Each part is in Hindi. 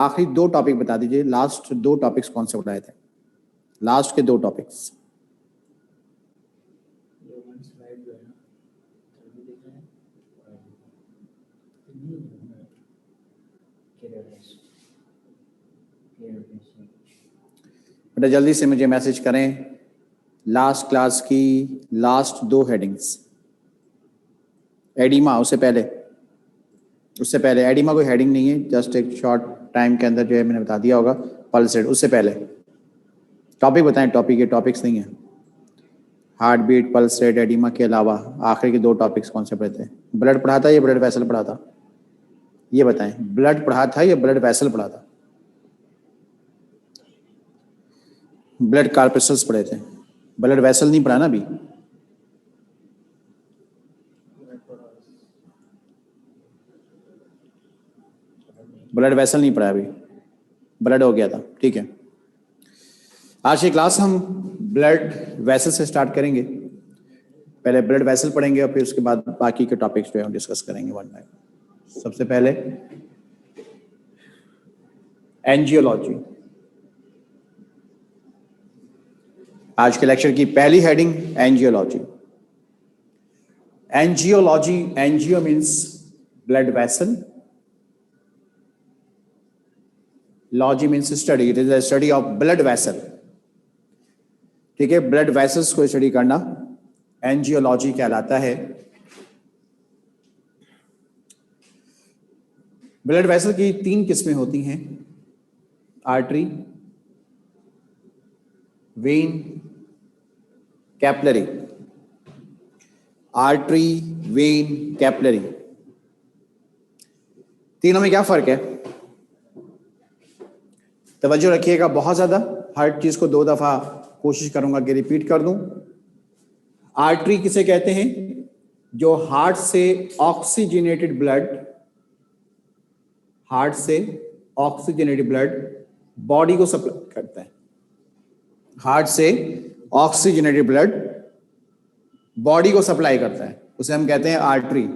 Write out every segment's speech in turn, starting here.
आखिरी 2 टॉपिक बता दीजिए, लास्ट 2 टॉपिक्स कौन से बताए थे, लास्ट के 2 टॉपिक्स। बेटा जल्दी से मुझे मैसेज करें लास्ट क्लास की लास्ट 2 हेडिंग्स। एडिमा उससे पहले एडिमा कोई हेडिंग नहीं है, जस्ट एक शॉर्ट टाइम के अंदर जो है मैंने बता दिया होगा। पल्स रेट उससे पहले टॉपिक बताएं, टॉपिक के टॉपिक्स नहीं है। Heart beat, pulse rate, oedema के अलावा आखिरी के 2 टॉपिक्स कौन से पढ़े थे? ब्लड पढ़ा था या ब्लड वेसल पढ़ा था? ये बताएं, ब्लड पढ़ा था या ब्लड वेसल पढ़ा था? ब्लड कार्पेसल्स पढ़े थे, ब्लड वेसल नहीं पढ़ा ना अभी। ब्लड वेसल नहीं पढ़ा अभी, ब्लड हो गया था, ठीक है। आज की क्लास हम ब्लड वेसल से स्टार्ट करेंगे। पहले ब्लड वेसल पढ़ेंगे और फिर उसके बाद बाकी के टॉपिक्स जो है हम डिस्कस करेंगे वन बाय। सबसे पहले एंजियोलॉजी। आज के लेक्चर की पहली heading angiology. Angiology, angio means blood vessel, logy means study, it is a study of blood vessel. ठीक है, ब्लड वेसल्स को स्टडी करना एंजियोलॉजी कहलाता है। ब्लड वेसल की 3 किस्में होती हैं, artery, vein, capillary. Artery, vein, capillary, तीनों में क्या फर्क है? तवज्जो रखिएगा बहुत ज्यादा, हर चीज को 2 दफा कोशिश करूंगा कि रिपीट कर दूं। आर्टरी किसे कहते हैं? जो हार्ट से ऑक्सीजनेटेड ब्लड, हार्ट से ऑक्सीजनेटेड ब्लड बॉडी को सप्लाई करता है। हार्ट से ऑक्सीजनेटेड ब्लड बॉडी को सप्लाई करता है, उसे हम कहते हैं आर्टरी।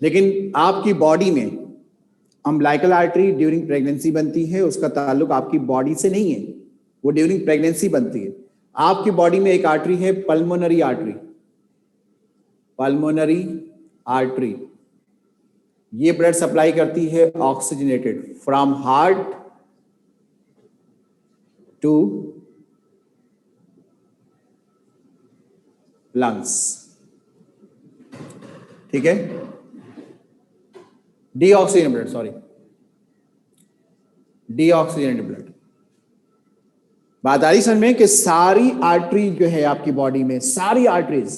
लेकिन आपकी बॉडी में अम्बिलिकल आर्टरी ड्यूरिंग प्रेगनेंसी बनती है, उसका ताल्लुक आपकी बॉडी से नहीं है, वो ड्यूरिंग प्रेगनेंसी बनती है। आपकी बॉडी में एक आर्टरी है पल्मोनरी आर्टरी, पल्मोनरी आर्टरी। ये ब्लड सप्लाई करती है oxygenated from heart to lungs. ठीक है, deoxygenated blood, sorry, deoxygenated blood. बात आ रही समझ में कि सारी आर्टरी जो है आपकी बॉडी में, सारी आर्टरीज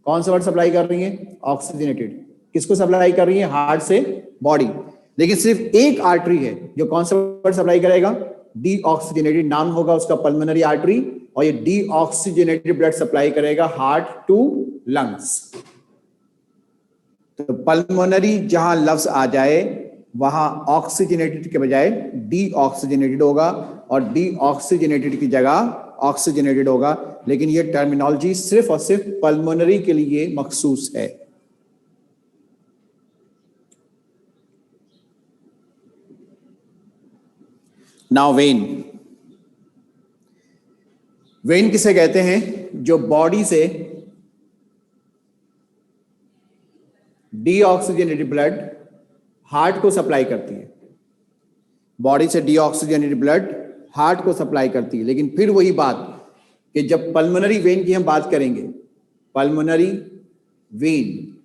कौन सा ब्लड सप्लाई कर रही है? ऑक्सीजनेटेड। किसको सप्लाई कर रही है? हार्ट से बॉडी। लेकिन सिर्फ एक आर्टरी है जो कौन सा ब्लड सप्लाई करेगा? डीऑक्सीजनेटेड, नाम होगा उसका पल्मोनरी आर्टरी, और ये डीऑक्सीजनेटेड ब्लड सप्लाई करेगा हार्ट टू लंग्स। तो पल्मोनरी जहां लफ्ज आ जाए वहां ऑक्सीजनेटेड के बजाय डीऑक्सीजनेटेड होगा, और डीऑक्सीजनेटेड की जगह ऑक्सीजनेटेड होगा। लेकिन ये टर्मिनोलॉजी सिर्फ और सिर्फ पल्मोनरी के लिए मखसूस है। Now when. वेन किसे कहते हैं? जो बॉडी से डीऑक्सीजनेटेड ब्लड हार्ट को सप्लाई करती है। बॉडी से डीऑक्सीजनेटेड ब्लड हार्ट को सप्लाई करती है। लेकिन फिर वही बात कि जब पल्मोनरी वेन की हम बात करेंगे, पल्मोनरी वेन,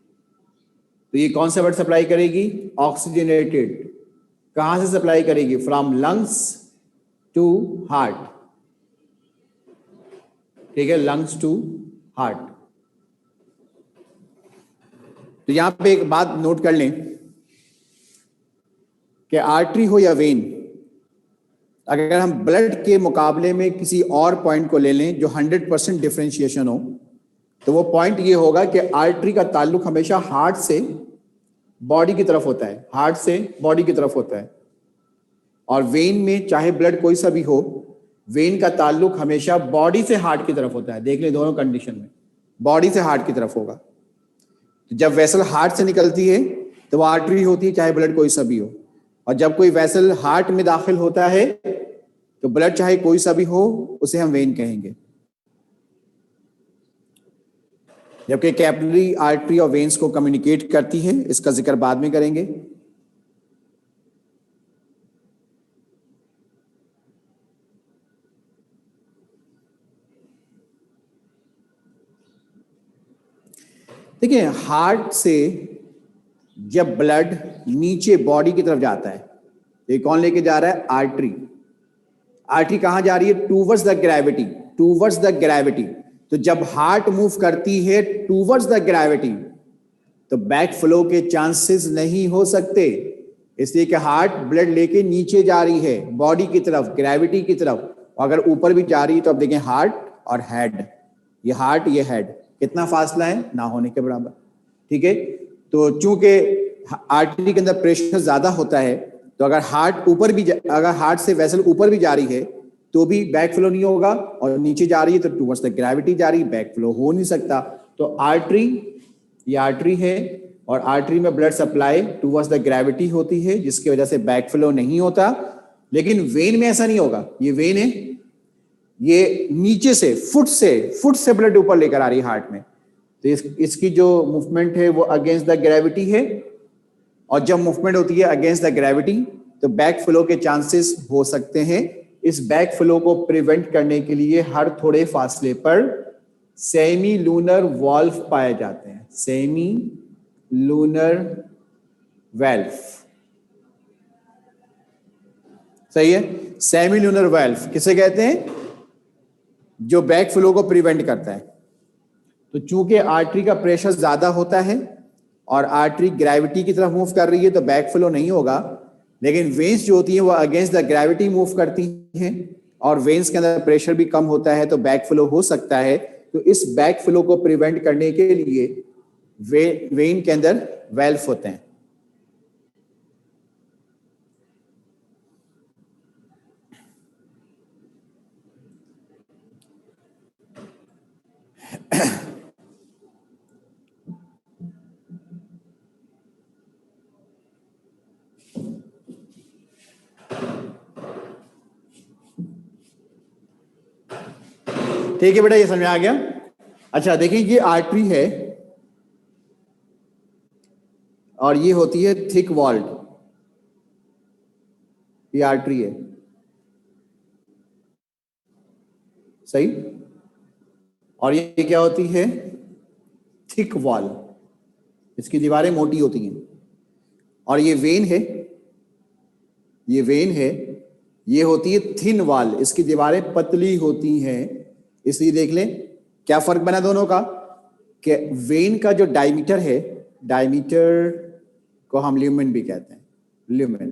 तो ये कौन सा ब्लड सप्लाई करेगी? ऑक्सीजनेटेड। कहां से सप्लाई करेगी? From lungs to heart. ठीक है, लंग्स टू हार्ट। तो यहां पे एक बात नोट कर लें कि आर्टरी हो या वेन, अगर हम ब्लड के मुकाबले में किसी और पॉइंट को ले लें जो 100% डिफरेंशिएशन हो, तो वो पॉइंट ये होगा कि आर्टरी का ताल्लुक हमेशा हार्ट से बॉडी की तरफ होता है, हार्ट से बॉडी की तरफ होता है। और वेन में चाहे ब्लड कोई सा भी हो, वेन का ताल्लुक हमेशा बॉडी से हार्ट की तरफ होता है। देख लें दोनों कंडीशन में बॉडी से हार्ट की तरफ होगा। जब वेसल हार्ट से निकलती है तो वो आर्टरी होती है, चाहे ब्लड कोई सा भी हो। और जब कोई वेसल हार्ट में दाखिल होता है तो ब्लड चाहे कोई सा भी हो उसे हम वेन कहेंगे, जबकि कैपिलरी आर्टरी और वेन्स को कम्युनिकेट करती है, इसका जिक्र बाद में करेंगे। देखिए, हार्ट से जब ब्लड नीचे बॉडी की तरफ जाता है, ये कौन लेके जा रहा है? आर्टरी। आर्टरी कहां जा रही है? Towards the gravity, towards the gravity. तो जब हार्ट मूव करती है टूवर्ड्स द ग्रेविटी तो बैक फ्लो के चांसेस नहीं हो सकते, इसलिए कि हार्ट ब्लड लेके नीचे जा रही है बॉडी की तरफ, ग्रेविटी की तरफ। अगर ऊपर भी जा रही है तो अब देखें हार्ट और हेड, ये हार्ट ये हेड, कितना फासला है? ना होने के बराबर। ठीक है, तो चूंकि आर्टरी के अंदर प्रेशर ज्यादा होता है तो अगर हार्ट ऊपर भी अगर हार्ट से वेसल ऊपर भी जा रही है तो भी बैक फ्लो नहीं होगा, और नीचे जा रही है तो टूवर्ड्स द ग्रेविटी जा रही है, बैक फ्लो हो नहीं सकता। तो आर्टरी, ये आर्टरी है और आर्टरी में blood supply towards the gravity होती है जिसकी वजह से बैक फ्लो नहीं होता। लेकिन वेन में ऐसा नहीं होगा, ये वेन है, ये नीचे से फुट से ब्लड ऊपर लेकर आ रही है हार्ट में, तो इसकी जो मूवमेंट है वो अगेंस्ट द ग्रेविटी है, और जब मूवमेंट होती है अगेंस्ट द ग्रेविटी तो बैक फ्लो के चांसेस हो सकते हैं। इस बैक फ्लो को प्रिवेंट करने के लिए हर थोड़े फासले पर सेमी लूनर वाल्व पाए जाते हैं, सेमी लूनर वाल्व, सही है। सेमी लूनर वाल्व किसे कहते हैं? जो बैक फ्लो को प्रिवेंट करता है। तो चूंकि आर्टरी का प्रेशर ज्यादा होता है और आर्टरी ग्रेविटी की तरफ मूव कर रही है तो बैक फ्लो नहीं होगा, लेकिन वेन्स जो होती है वो अगेंस्ट द ग्रेविटी मूव करती हैं और वेन्स के अंदर प्रेशर भी कम होता है तो बैक फ्लो हो सकता है। तो इस बैक फ्लो को प्रिवेंट करने के लिए वेन के अंदर वाल्व होते हैं। ठीक है बेटा, ये समझ आ गया। अच्छा देखिए, ये आर्टरी है और ये होती है थिक वॉल्ड, ये आर्टरी है, सही। और ये क्या होती है? थिक वॉल, इसकी दीवारें मोटी होती हैं। और ये वेन है, ये वेन है, ये होती है थिन वॉल, इसकी दीवारें पतली होती हैं। इसलिए देख लें क्या फर्क बना दोनों का, कि वेन का जो डायमीटर है, डायमीटर को हम ल्यूमेन भी कहते हैं, ल्यूमेन,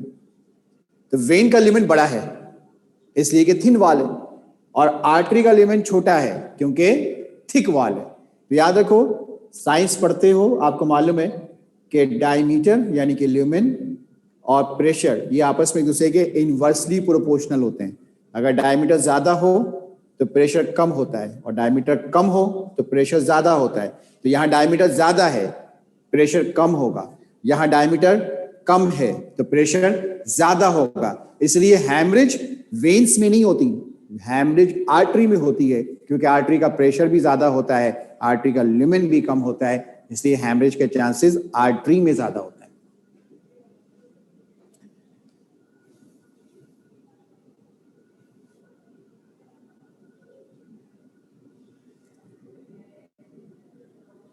तो वेन का ल्यूमेन बड़ा है इसलिए कि थिन वॉल है, और आर्टरी का ल्यूमेन छोटा है क्योंकि थिक वॉल है। तो याद रखो, साइंस पढ़ते हो आपको मालूम है कि डायमीटर यानी कि ल्यूमेन और प्रेशर ये आपस में एक दूसरे के इनवर्सली प्रोपोर्शनल होते हैं। अगर डायमीटर ज्यादा हो तो प्रेशर कम होता है, और डायमीटर कम हो तो प्रेशर ज्यादा होता है। तो यहाँ डायमीटर ज्यादा है, प्रेशर कम होगा, यहाँ डायमीटर कम है तो प्रेशर ज्यादा होगा। इसलिए हैमरेज वेन्स में नहीं होती, हैमरेज आर्टरी में होती है, क्योंकि आर्टरी का प्रेशर भी ज्यादा होता है, आर्टरी का ल्यूमेन भी कम होता है, इसलिए हैमरेज के चांसेस आर्टरी में ज्यादा होता है।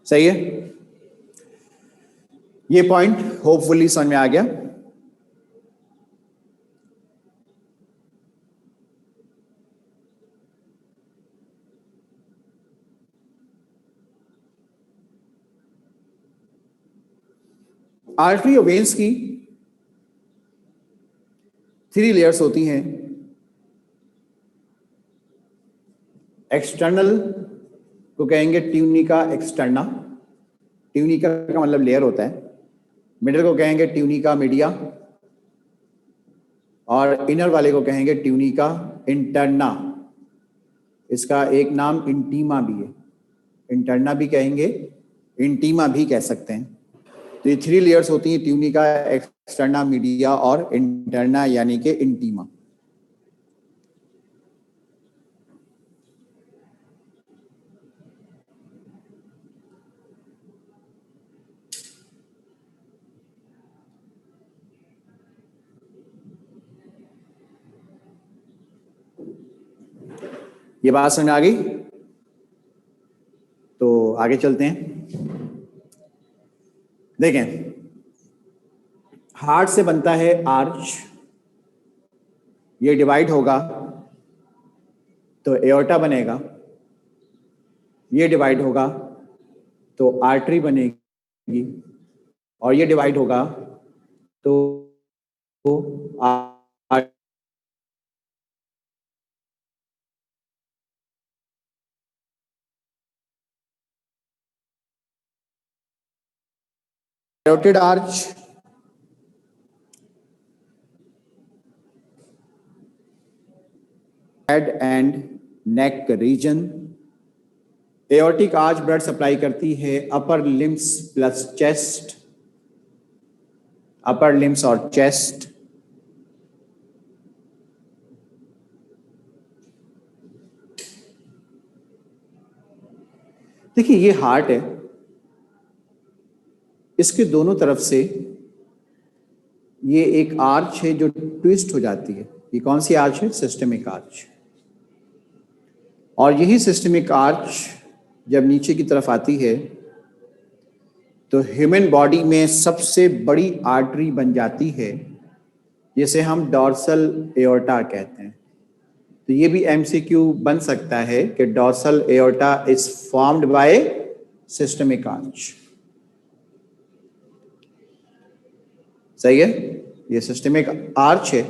सही है, ये पॉइंट होपफुली समझ में आ गया। आर्टरी और वेन्स की 3 लेयर्स होती हैं। एक्सटर्नल को कहेंगे ट्यूनिका एक्सटर्ना, ट्यूनिका का मतलब लेयर होता है। मिडल को कहेंगे ट्यूनिका मीडिया, और इनर वाले को कहेंगे ट्यूनिका इंटरना। इसका एक नाम इंटीमा भी है, इंटरना भी कहेंगे, इंटीमा भी कह सकते हैं। तो ये 3 लेयर्स होती हैं ट्यूनिका एक्सटर्ना मीडिया और इंटरना यानी कि इंटीमा। ये बात समझ आ गई? तो आगे चलते हैं। देखें, हार्ट से बनता है आर्च, ये डिवाइड होगा तो एओर्टा बनेगा, ये डिवाइड होगा तो आर्टरी बनेगी, और ये डिवाइड होगा तो carotid arch, head and neck region. Aortic arch blood supply करती है upper limbs plus chest, upper limbs और चेस्ट। देखिए, ये हार्ट है, इसके दोनों तरफ से ये एक आर्च है जो ट्विस्ट हो जाती है। ये कौन सी आर्च है? Systemic arch. और यही सिस्टमिक आर्च जब नीचे की तरफ आती है तो ह्यूमन बॉडी में सबसे बड़ी आर्टरी बन जाती है, जिसे हम डॉर्सल एओर्टा कहते हैं। तो ये भी एमसीक्यू बन सकता है कि dorsal aorta is formed by systemic arch. सही है? ये सिस्टमिक आर्च है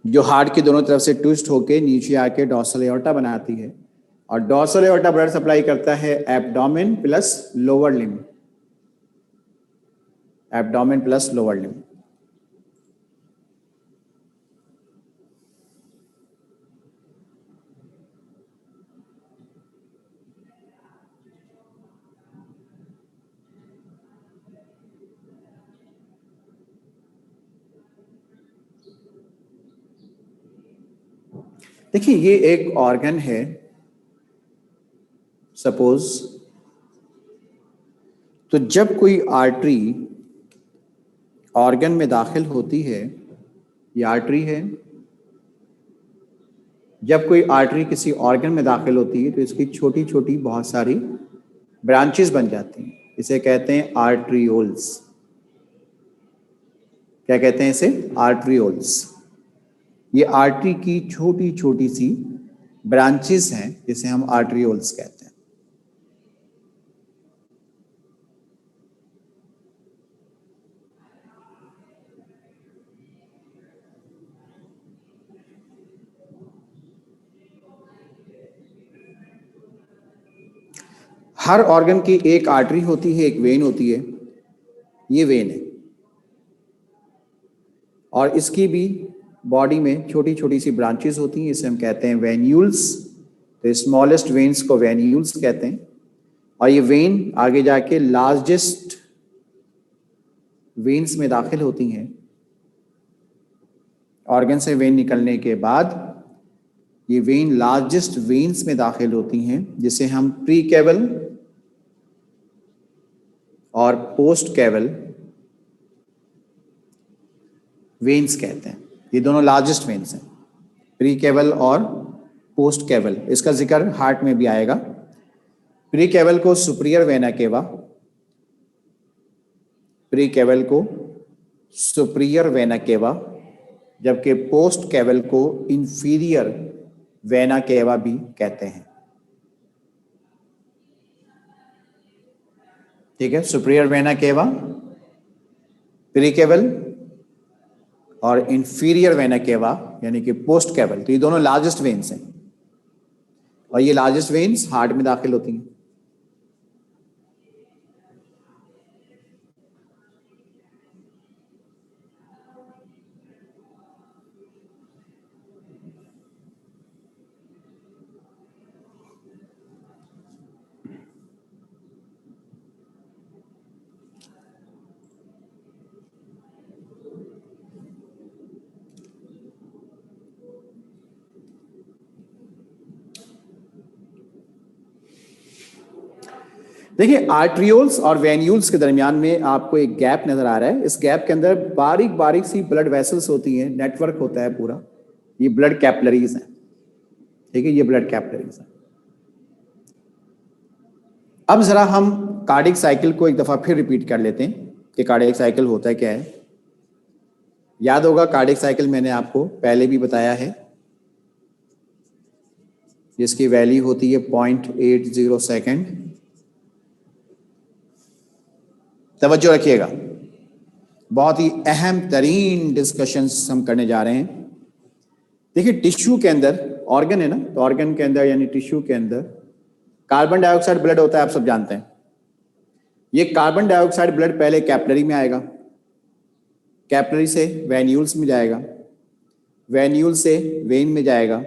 जो हार्ट की दोनों तरफ से ट्विस्ट होके नीचे आके डॉर्सल एओर्टा बनाती है, और डॉर्सल एओर्टा ब्लड सप्लाई करता है abdomen plus lower limb, abdomen plus lower limb. देखिए, ये एक ऑर्गन है, सपोज, तो जब कोई आर्टरी ऑर्गन में दाखिल होती है, ये आर्टरी है, जब कोई आर्टरी किसी ऑर्गन में दाखिल होती है तो इसकी छोटी छोटी बहुत सारी ब्रांचेस बन जाती हैं, इसे कहते हैं आर्ट्रियोल्स। क्या कहते हैं इसे? आर्ट्रियोल्स। ये आर्टरी की छोटी छोटी सी ब्रांचेस हैं, जिसे हम आर्ट्रियोल्स कहते हैं। हर ऑर्गन की एक आर्टरी होती है, एक वेन होती है, ये वेन है, और इसकी भी बॉडी में छोटी छोटी सी ब्रांचेस होती हैं, इसे हम कहते हैं वेन्यूल्स। तो स्मॉलेस्ट वेन्स को वेन्यूल्स कहते हैं, और ये वेन आगे जाके लार्जेस्ट वेन्स में दाखिल होती हैं। ऑर्गन से वेन निकलने के बाद ये वेन लार्जेस्ट वेन्स में दाखिल होती हैं, जिसे हम प्री कैवल और पोस्ट कैवल वेन्स कहते हैं। ये दोनों लार्जेस्ट वेन्स हैं, प्री कैवल और पोस्ट कैवल। इसका जिक्र हार्ट में भी आएगा। प्री कैवल को superior vena cava, pre caval को सुपीरियर वेना केवा, जबकि पोस्ट कैवल को इंफीरियर वेना केवा भी कहते हैं। ठीक है? Superior vena cava, pre caval और इंफीरियर वेना केवा यानी कि पोस्ट कैवल। तो ये दोनों लार्जेस्ट वेन्स हैं, और ये लार्जेस्ट वेन्स हार्ट में दाखिल होती हैं। देखिए आर्ट्रियोल्स और वेन्यूल्स के दरमियान में आपको एक गैप नजर आ रहा है। इस गैप के अंदर बारीक बारीक सी ब्लड वेसल्स होती हैं, नेटवर्क होता है पूरा, ये ब्लड कैपिलरीज हैं। ठीक है, ये ब्लड कैपिलरीज हैं। अब जरा हम कार्डियक साइकिल को एक दफा फिर रिपीट कर लेते हैं कि कार्डियक साइकिल होता है क्या है। याद होगा कार्डियक साइकिल मैंने आपको पहले भी बताया है, जिसकी वैल्यू होती है 0.80 सेकेंड। तवज्जो रखिएगा, बहुत ही अहम तरीन डिस्कशंस हम करने जा रहे हैं। देखिए टिश्यू के अंदर, ऑर्गन है ना, तो ऑर्गन के अंदर यानी टिश्यू के अंदर कार्बन डाइऑक्साइड ब्लड होता है, आप सब जानते हैं। ये कार्बन डाइऑक्साइड ब्लड पहले कैपिलरी में आएगा, कैपिलरी से वेन्यूल्स में जाएगा, वेन्यूल से वेन में जाएगा,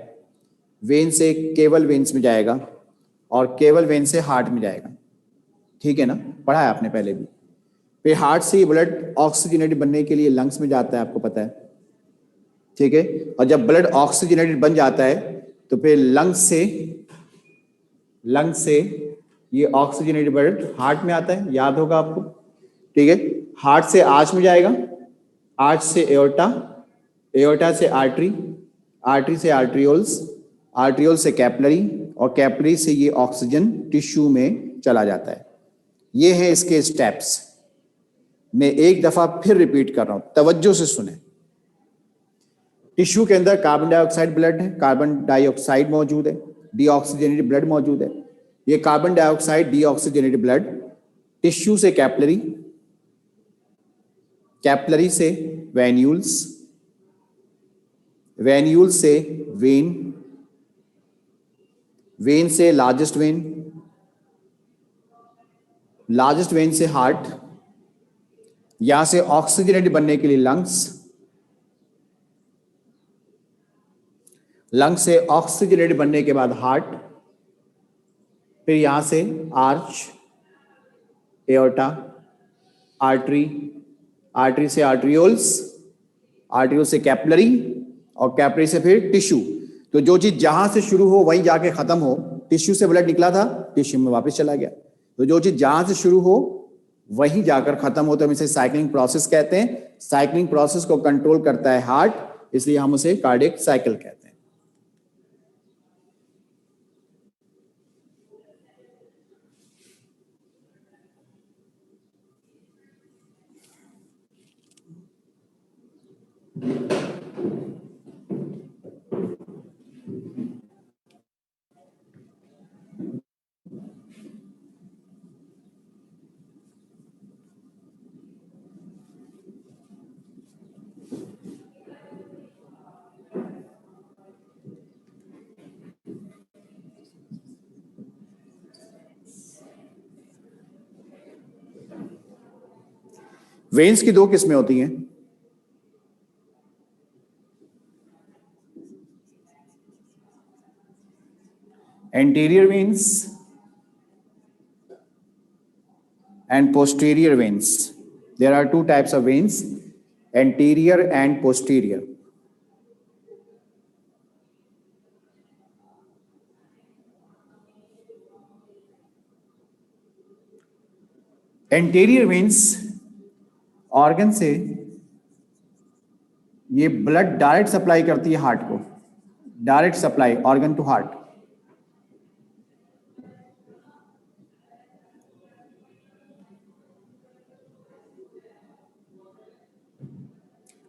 वेन से केवल वेन्स में जाएगा, और केवल वेन से हार्ट में जाएगा। ठीक है ना, पढ़ा है आपने पहले भी। फिर हार्ट से ब्लड ऑक्सीजनेटेड बनने के लिए लंग्स में जाता है, आपको पता है। ठीक है, और जब ब्लड ऑक्सीजनेटेड बन जाता है तो फिर लंग्स से ये ऑक्सीजनेटेड ब्लड हार्ट में आता है, याद होगा आपको। ठीक है, हार्ट से आर्च में जाएगा, आर्च से एओर्टा, एओर्टा से आर्टरी, आर्टरी से आर्ट्रियोल्स, आर्ट्रियोल से कैपिलरी, और कैपिलरी से ये ऑक्सीजन टिश्यू में चला जाता है। ये है इसके स्टेप्स। मैं एक दफा फिर रिपीट कर रहा हूं, तवज्जो से सुने। टिश्यू के अंदर कार्बन डाइऑक्साइड ब्लड है, कार्बन डाइऑक्साइड मौजूद है, डीऑक्सीजनेटेड ब्लड मौजूद है। ये carbon dioxide deoxygenated blood tissue से कैपिलरी, कैपिलरी से वेन्यूल्स, वेन्यूल से वेन, वेन से लार्जेस्ट वेन, लार्जेस्ट वेन से हार्ट, यहां से ऑक्सीजनेटेड बनने के लिए लंग्स, लंग्स से ऑक्सीजनेटेड बनने के बाद हार्ट, फिर यहां से आर्च, एओर्टा, आर्टरी, आर्टरी से आर्ट्रियोल्स, आर्ट्रियोल से कैपिलरी, और कैपिलरी से फिर टिश्यू। तो जो चीज जहां से शुरू हो वहीं जाके खत्म हो, टिश्यू से ब्लड निकला था, टिश्यू में वापस चला गया। तो जो चीज जहां से शुरू हो वहीं जाकर खत्म हो, तो हम इसे साइक्लिंग प्रोसेस कहते हैं। साइक्लिंग प्रोसेस को कंट्रोल करता है हार्ट, इसलिए हम उसे कार्डियक साइकिल कहते हैं। वेन्स की दो किस्में होती हैं, anterior veins and posterior veins. There are two types of veins, anterior and posterior. Anterior veins organ से ये ब्लड डायरेक्ट सप्लाई करती है हार्ट को, direct supply organ to heart.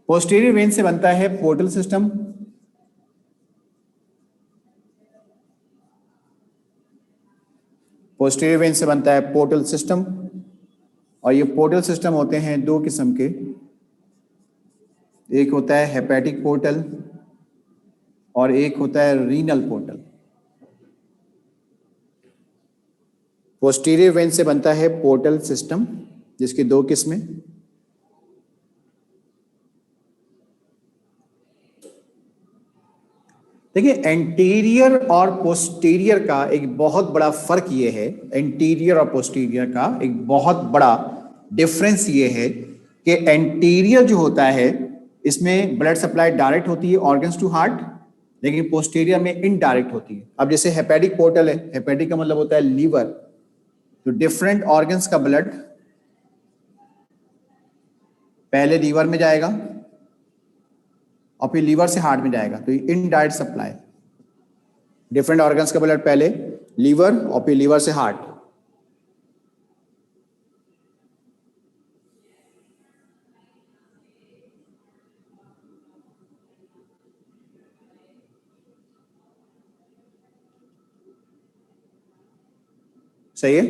Posterior vein से बनता है पोर्टल सिस्टम, पोस्टीरियर वेन से बनता है पोर्टल सिस्टम, और ये पोर्टल सिस्टम होते हैं दो किस्म के, एक होता है हेपेटिक पोर्टल और एक होता है रीनल पोर्टल। पोस्टीरियर वेन से बनता है पोर्टल सिस्टम, जिसकी दो किस्में, देखिए एंटीरियर और पोस्टीरियर का एक बहुत बड़ा फर्क ये है, एंटीरियर और पोस्टीरियर का एक बहुत बड़ा डिफरेंस ये है कि एंटीरियर जो होता है इसमें ब्लड सप्लाई डायरेक्ट होती है ऑर्गन्स टू हार्ट, लेकिन पोस्टीरियर में इनडायरेक्ट होती है। अब जैसे हेपेटिक पोर्टल है, हेपेटिक का मतलब होता है लीवर, तो डिफरेंट ऑर्गन्स का ब्लड पहले लीवर में जाएगा और फिर लीवर से हार्ट में जाएगा, तो इनडायरेक्ट सप्लाई। डिफरेंट ऑर्गन्स का ब्लड पहले लीवर और फिर लीवर से हार्ट। सही है।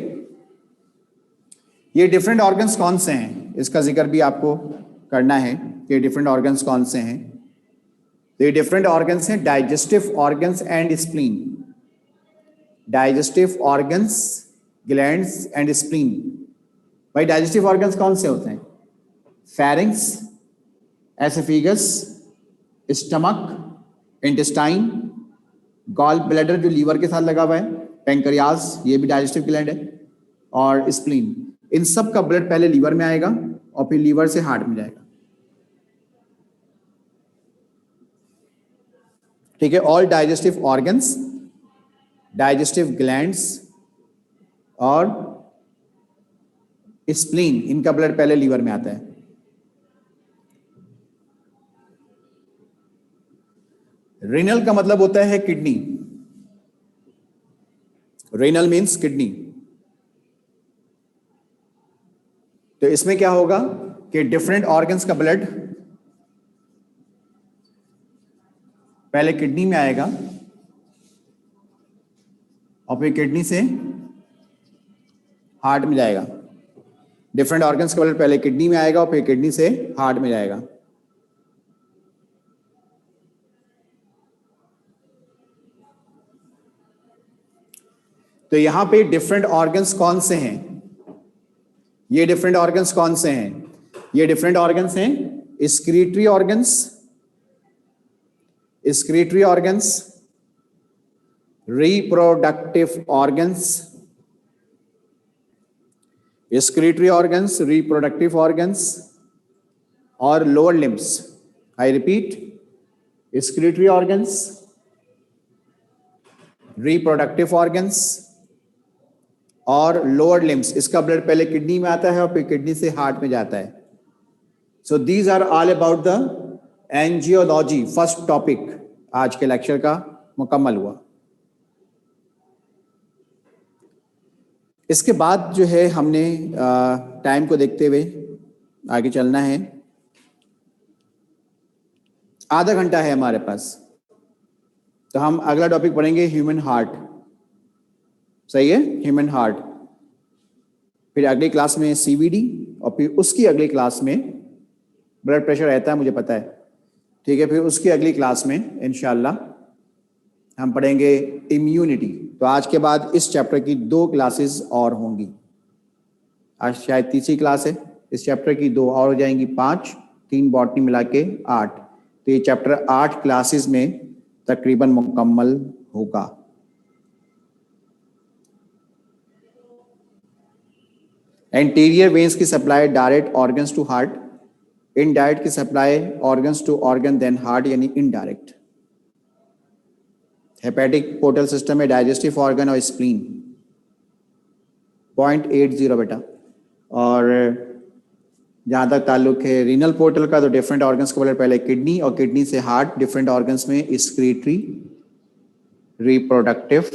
ये डिफरेंट ऑर्गन्स कौन से हैं, इसका जिक्र भी आपको करना है कि डिफरेंट ऑर्गन्स कौन से हैं। तो ये डिफरेंट ऑर्गन्स हैं digestive organs and spleen. Digestive organs, glands and spleen. भाई डाइजेस्टिव ऑर्गन्स कौन से होते हैं? Pharynx, oesophagus, stomach, intestine, gall bladder जो लीवर के साथ लगा हुआ है, पैंक्रियाज ये भी डाइजेस्टिव ग्लैंड है, और स्प्लीन। इन सब का ब्लड पहले लीवर में आएगा और फिर लीवर से हार्ट में जाएगा। ठीक है। All digestive organs, digestive glands और स्प्लीन, इनका ब्लड पहले लीवर में आता है। रेनल का मतलब होता है किडनी। Renal means kidney. तो इसमें क्या होगा कि डिफरेंट ऑर्गन्स का ब्लड पहले किडनी में आएगा और फिर किडनी से हार्ट में जाएगा। डिफरेंट ऑर्गन्स का ब्लड पहले किडनी में आएगा और फिर किडनी से हार्ट में जाएगा। तो यहां पे डिफरेंट ऑर्गन्स कौन से हैं? ये डिफरेंट ऑर्गन्स कौन से हैं? ये डिफरेंट ऑर्गन्स हैं excretory organs, excretory organs, reproductive organs, excretory organs, reproductive organs और lower limbs. I repeat, excretory organs, reproductive organs और लोअर लिम्स। इसका ब्लड पहले किडनी में आता है और फिर किडनी से हार्ट में जाता है। So these are all about the angiology. First topic आज के लेक्चर का मुकम्मल हुआ। इसके बाद जो है हमने टाइम को देखते हुए आगे चलना है। आधा घंटा है हमारे पास, तो हम अगला टॉपिक पढ़ेंगे ह्यूमन हार्ट। सही है, ह्यूमन हार्ट। फिर अगली क्लास में सीवीडी और फिर उसकी अगली क्लास में ब्लड प्रेशर रहता है, मुझे पता है। ठीक है, फिर उसकी अगली क्लास में इंशाल्लाह हम पढ़ेंगे इम्यूनिटी। तो आज के बाद इस चैप्टर की 2 क्लासेस और होंगी। आज शायद तीसरी क्लास है, इस चैप्टर की 2 और हो जाएंगी, 5, 3 बॉटनी मिला के 8। तो ये चैप्टर 8 क्लासेस में तकरीबन मुकम्मल होगा। एंटीरियर वेन्स की supply direct organs to heart, indirect की supply organs to organ then heart, यानी इनडायरेक्ट। हेपेटिक पोर्टल सिस्टम में डाइजेस्टिव ऑर्गन और स्प्लीन 0.80 बेटा। और जहाँ तक ताल्लुक है रीनल पोर्टल का, तो डिफरेंट ऑर्गन्स का ब्लड पहले किडनी और किडनी से हार्ट। डिफरेंट ऑर्गन्स में स्क्रीटरी, रिप्रोडक्टिव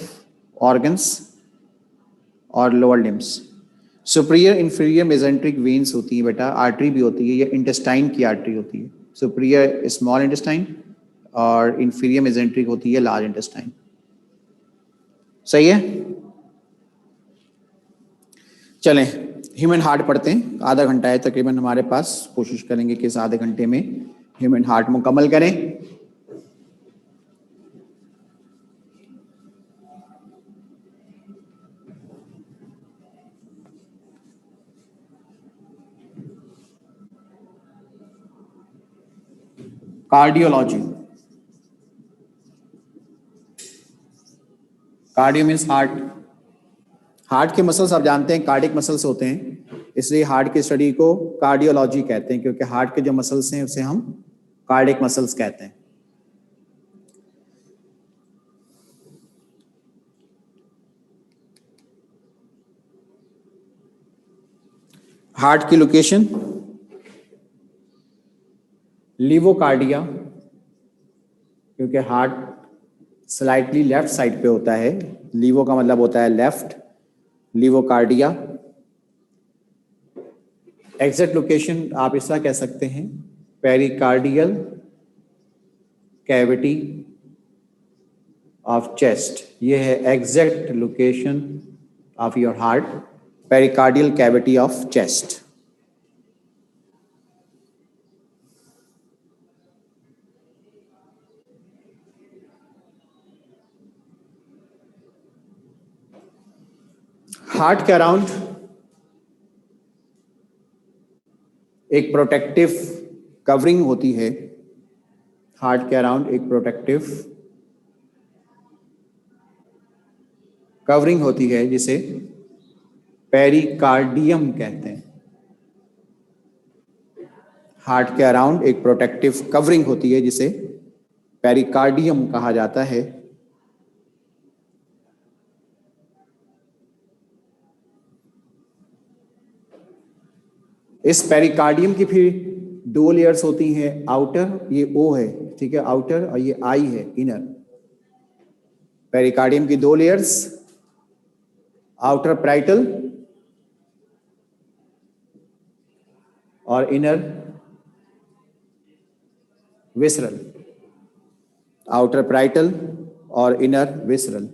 ऑर्गन्स और lower limbs. Superior inferior mesenteric veins होती है बेटा, आर्टरी भी होती है, ये इंटेस्टाइन की आर्टरी होती है। सुपीरियर स्मॉल इंटेस्टाइन और इंफीरियर मेसेंट्रिक होती है लार्ज इंटेस्टाइन। सही है, चलें ह्यूमन हार्ट पढ़ते हैं। आधा घंटा है तकरीबन हमारे पास, कोशिश करेंगे कि इस आधे घंटे में ह्यूमन हार्ट मुकम्मल करें। Cardiology. Cardio means heart. Heart के मसल्स आप जानते हैं कार्डिक मसल्स होते हैं, इसलिए हार्ट की स्टडी को कार्डियोलॉजी कहते हैं, क्योंकि हार्ट के जो मसल्स हैं उसे हम कार्डिक मसल्स कहते हैं। हार्ट की लोकेशन लीवोकार्डिया, क्योंकि हार्ट स्लाइटली लेफ्ट साइड पे होता है, लीवो का मतलब होता है लेफ्ट, लीवोकार्डिया। एग्जैक्ट लोकेशन आप इस तरह कह सकते हैं, पेरिकार्डियल कैविटी ऑफ चेस्ट। ये है exact location of your heart, pericardial cavity of chest. Heart के अराउंड एक प्रोटेक्टिव कवरिंग होती है, हार्ट के अराउंड एक प्रोटेक्टिव कवरिंग होती है जिसे पेरिकार्डियम कहते हैं। हार्ट के अराउंड एक प्रोटेक्टिव कवरिंग होती है जिसे पेरिकार्डियम कहा जाता है। इस पेरिकार्डियम की फिर दो लेयर्स होती हैं, आउटर, ये ओ है, ठीक है, आउटर, और ये आई है, इनर। पेरिकार्डियम की दो लेयर्स, आउटर पैराइटल और इनर विसरल, आउटर पैराइटल और इनर विसरल।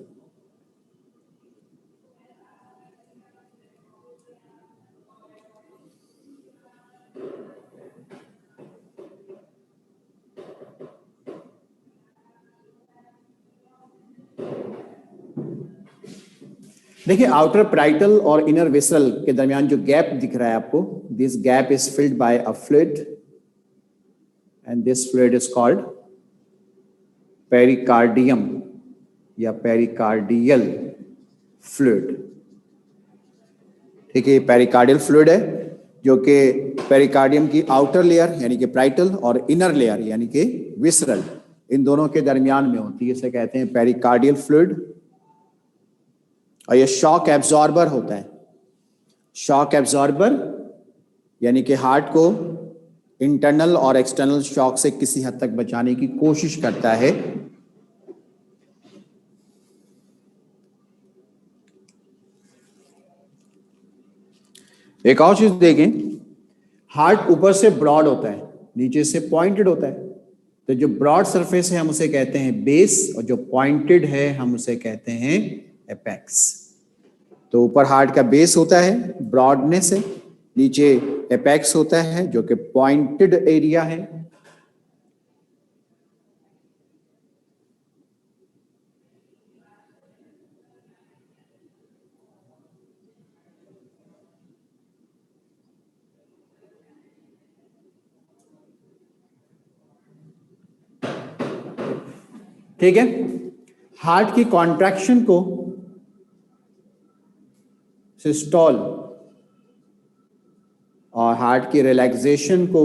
देखिए, आउटर पैराइटल और इनर विसरल के दरमियान जो गैप दिख रहा है आपको, this gap is filled by a fluid and this fluid is called pericardium या पेरिकार्डियल फ्लूइड। ठीक है, पेरिकार्डियल फ्लूइड है जो कि पेरिकार्डियम की आउटर लेयर यानी कि पैराइटल और इनर लेयर यानी कि विसरल, इन दोनों के दरमियान में होती है, इसे कहते हैं पेरिकार्डियल फ्लूइड। और ये शॉक एब्जॉर्बर होता है। शॉक एब्जॉर्बर यानी कि हार्ट को इंटरनल और एक्सटर्नल शॉक से किसी हद तक बचाने की कोशिश करता है। एक और चीज देखें, हार्ट ऊपर से ब्रॉड होता है, नीचे से पॉइंटेड होता है। तो जो ब्रॉड सरफेस है हम उसे कहते हैं बेस, और जो पॉइंटेड है हम उसे कहते हैं एपेक्स। तो ऊपर हार्ट का बेस होता है, ब्रॉडनेस है, नीचे एपेक्स होता है जो कि पॉइंटेड एरिया है। ठीक है, हार्ट की कॉन्ट्रैक्शन को सिस्टोल और हार्ट की रिलैक्सेशन को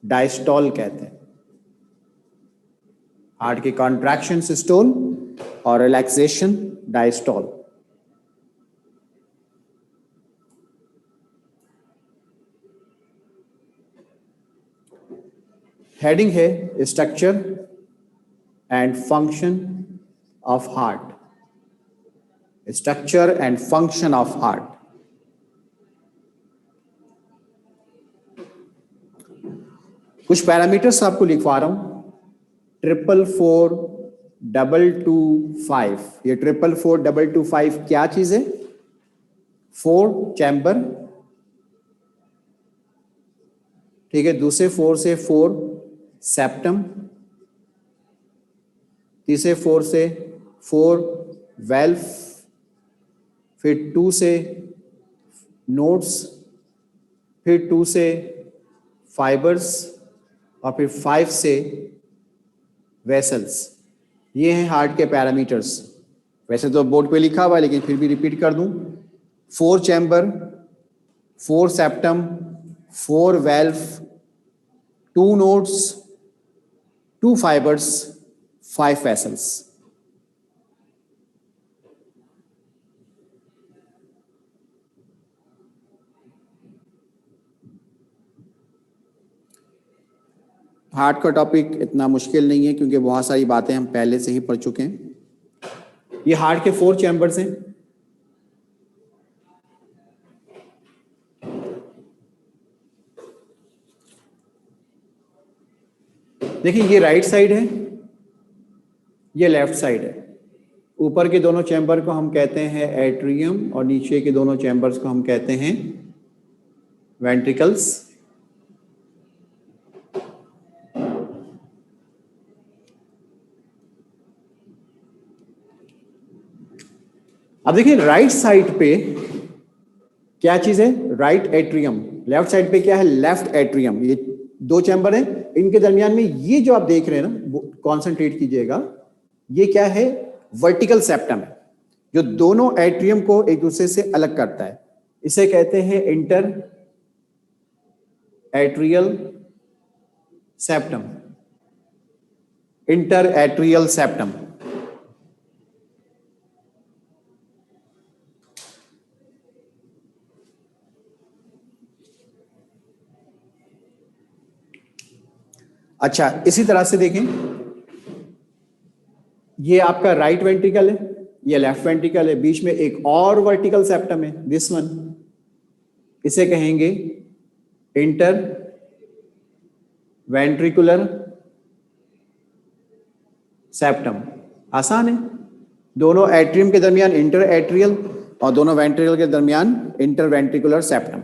डायस्टोल कहते हैं। हार्ट की कॉन्ट्रैक्शन सिस्टोल और रिलैक्सेशन डायस्टोल। हेडिंग है structure and function of heart. Structure and function of heart. कुछ पैरामीटर्स आपको लिखवा रहा हूं, 444-225। ये 444-225 क्या चीज है? 4 चैम्बर, ठीक है, दूसरे 4 से 4 सेप्टम, तीसरे 4 से 4 वेल्व, फिर 2 से नोड्स, फिर 2 से फाइबर्स और फिर 5 से वेसल्स। ये हैं हार्ट के पैरामीटर्स। वैसे तो बोर्ड पे लिखा हुआ है लेकिन फिर भी रिपीट कर दूं, 4 chamber, 4 septum, 4 valve, 2 nodes, 2 fibres, 5 vessels. Heart का टॉपिक इतना मुश्किल नहीं है क्योंकि बहुत सारी बातें हम पहले से ही पढ़ चुके हैं। ये हार्ट के 4 चैम्बर्स हैं। देखिए ये राइट साइड है, ये लेफ्ट साइड है। ऊपर के दोनों चैम्बर को हम कहते हैं एट्रियम और नीचे के दोनों चैम्बर्स को हम कहते हैं वेंट्रिकल्स। अब देखिए राइट साइड पे क्या चीज है, राइट एट्रियम। लेफ्ट साइड पे क्या है, लेफ्ट एट्रियम। ये 2 चैम्बर हैं, इनके दरमियान में ये जो आप देख रहे हैं ना, वो कॉन्सेंट्रेट कीजिएगा, ये क्या है, वर्टिकल सेप्टम है, जो दोनों एट्रियम को एक दूसरे से अलग करता है। इसे कहते हैं inter atrial septum. Inter atrial septum. अच्छा, इसी तरह से देखें, ये आपका राइट वेंट्रिकल है, ये लेफ्ट वेंट्रिकल है, बीच में एक और वर्टिकल सेप्टम है, दिस वन। इसे कहेंगे इंटर वेंट्रिकुलर सेप्टम। आसान है, दोनों एट्रियम के दरमियान इंटर एट्रियल और दोनों वेंट्रिकल के दरमियान इंटर वेंट्रिकुलर सेप्टम।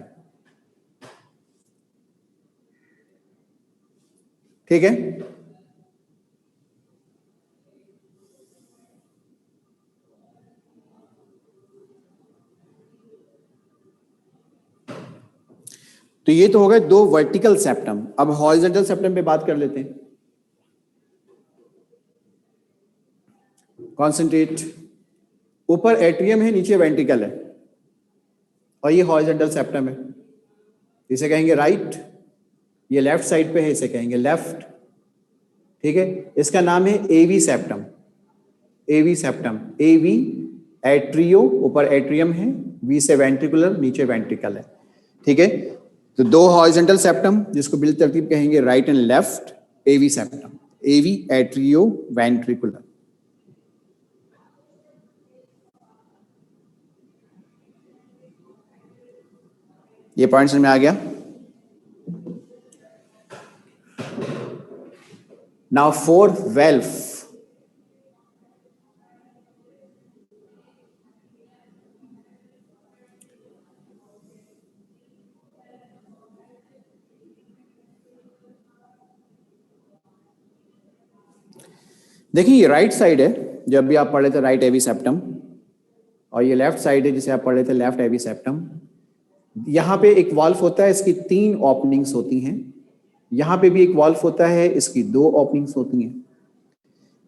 ठीक है। तो ये तो हो गए 2 वर्टिकल सेप्टम। अब हॉरिजॉन्टल सेप्टम पे बात कर लेते हैं। कॉन्सेंट्रेट, ऊपर एट्रियम है, नीचे वेंट्रिकल है, और ये हॉरिजॉन्टल सेप्टम है, इसे कहेंगे राइट। ये लेफ्ट साइड पे है, इसे कहेंगे लेफ्ट। ठीक है, इसका नाम है एवी सेप्टम। एवी सेप्टम, एवी एट्रियो, ऊपर एट्रियम है, वी से वेंट्रिकुलर, नीचे वेंट्रिकल है। ठीक है, तो 2 हॉरिजॉन्टल सेप्टम जिसको बिल तरतीब कहेंगे right and left, AV septum, AV atrio ventricular. ये पॉइंट समझ में आ गया। Now fourth valve. देखिए ये राइट साइड है, जब भी आप पढ़ रहे थे राइट एवी सेप्टम, और ये लेफ्ट साइड है जिसे आप पढ़ रहे थे लेफ्ट एवी सेप्टम। यहां पे एक वाल्व होता है, इसकी 3 ओपनिंग्स होती हैं। यहां पे भी एक वाल्व होता है, इसकी 2 ओपनिंग्स होती हैं।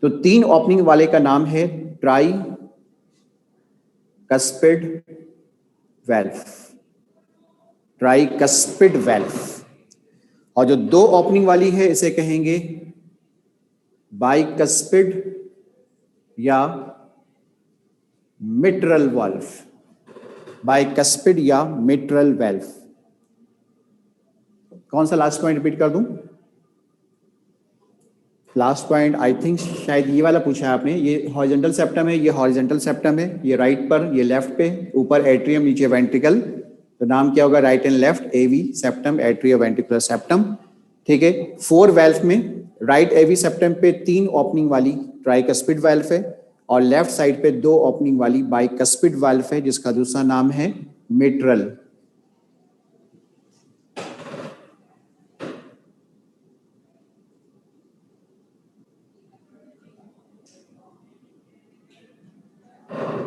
तो 3 ओपनिंग वाले का नाम है try cuspid valve. Try cuspid valve. और जो 2 ओपनिंग वाली है इसे कहेंगे बाइकस्पिड या मिट्रल वाल्व। बाइकस्पिड या मिट्रल वेल्व। कौन सा लास्ट पॉइंट रिपीट कर दूं? लास्ट पॉइंट आई थिंक शायद ये वाला पूछा है आपने। ये हॉरिजॉन्टल सेप्टम है, ये हॉरिजॉन्टल सेप्टम है, ये राइट पर, ये लेफ्ट पे, ऊपर एट्रियम, नीचे वेंट्रिकल। तो नाम क्या होगा, right and left AV septum, atrio ventricular septum. ठीक है, 4 वेल्व में राइट एवी सेप्टम पे 3 ओपनिंग वाली ट्राइकस्पिड वाल्व है, और लेफ्ट साइड पे 2 ओपनिंग वाली बाइकस्पिड वाल्व है, जिसका दूसरा नाम है मिट्रल।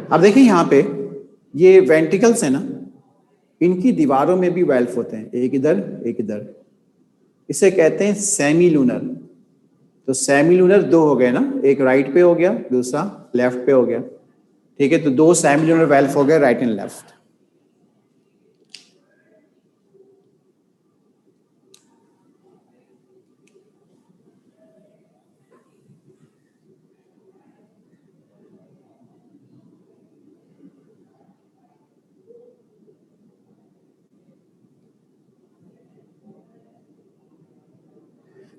अब देखिए यहां पे ये वेंट्रिकल्स है ना, इनकी दीवारों में भी वेल्व होते हैं, एक इधर एक इधर। इसे कहते हैं सेमी लूनर। तो सेमी लूनर 2 हो गए ना, एक राइट पे हो गया, दूसरा लेफ्ट पे हो गया। ठीक है, तो 2 सेमी लूनर वेल्व हो गए, राइट एंड लेफ्ट।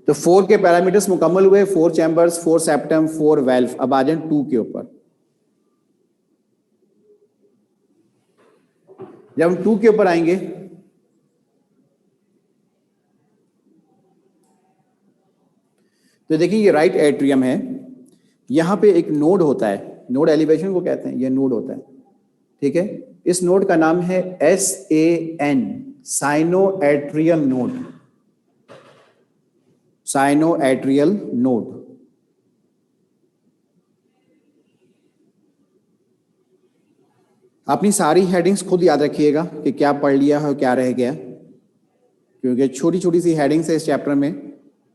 तो 4 के पैरामीटर्स मुकम्मल हुए, 4 चैम्बर्स, 4 सेप्टम, 4 वेल्व। अब आ जाए 2 के ऊपर। जब हम 2 के ऊपर आएंगे तो देखिए ये राइट एट्रियम है, यहां पे एक नोड होता है, नोड एलिवेशन को कहते हैं, ये नोड होता है, ठीक है। इस नोड का नाम है SAN, cyano atrial node, cyano atrial node. अपनी सारी हेडिंग्स खुद याद रखिएगा कि क्या पढ़ लिया है और क्या रह गया, क्योंकि छोटी छोटी सी हेडिंग्स है इस चैप्टर में,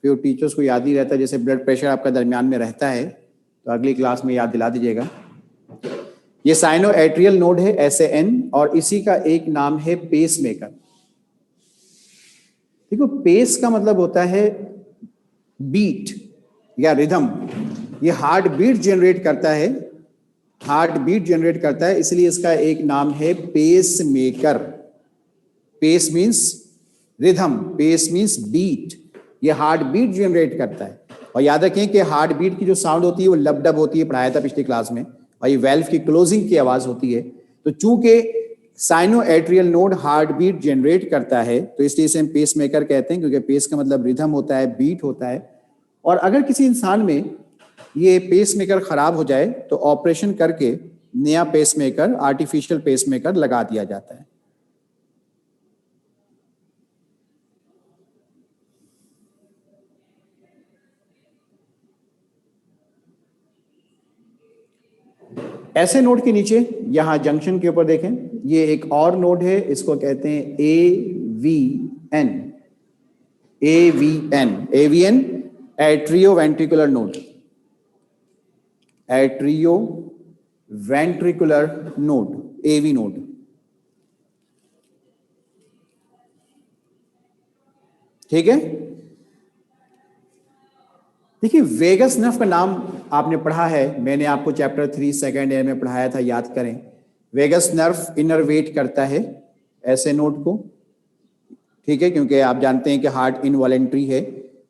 फिर टीचर्स को याद नहीं रहता। जैसे ब्लड प्रेशर आपका दरमियान में रहता है तो अगली क्लास में याद दिला दीजिएगा। ये साइनो एट्रियल नोड है SAN, और इसी का एक नाम है पेस मेकर। देखो पेस का मतलब होता है बीट या रिदम, ये हार्ट बीट जनरेट करता है, हार्ट बीट जनरेट करता है, इसलिए इसका एक नाम है pacemaker. Pace means rhythm, pace means beat, ये हार्ट बीट जनरेट करता है। और याद रखें कि हार्ट बीट की जो साउंड होती है वो लब डब होती है, पढ़ाया था पिछली क्लास में, और ये वेल्व की क्लोजिंग की आवाज होती है। तो चूंकि sino atrial node heart beat generate करता है तो इसलिए इसे हम पेस मेकर कहते हैं, क्योंकि पेस का मतलब रिदम होता है, बीट होता है। और अगर किसी इंसान में ये पेस मेकर खराब हो जाए तो ऑपरेशन करके नया pacemaker, artificial pacemaker लगा दिया जाता है। ऐसे नोड के नीचे यहां जंक्शन के ऊपर देखें, ये एक और नोड है, इसको कहते हैं AVN, AVN atrio ventricular node, atrio ventricular node, AV node. ठीक है। देखिए वेगस नर्व का नाम आपने पढ़ा है, मैंने आपको चैप्टर 3 सेकेंड ईयर में पढ़ाया था, याद करें। वेगस नर्व इनर्वेट करता है ऐसे नोड को, ठीक है, क्योंकि आप जानते हैं कि हार्ट इनवॉलेंट्री है,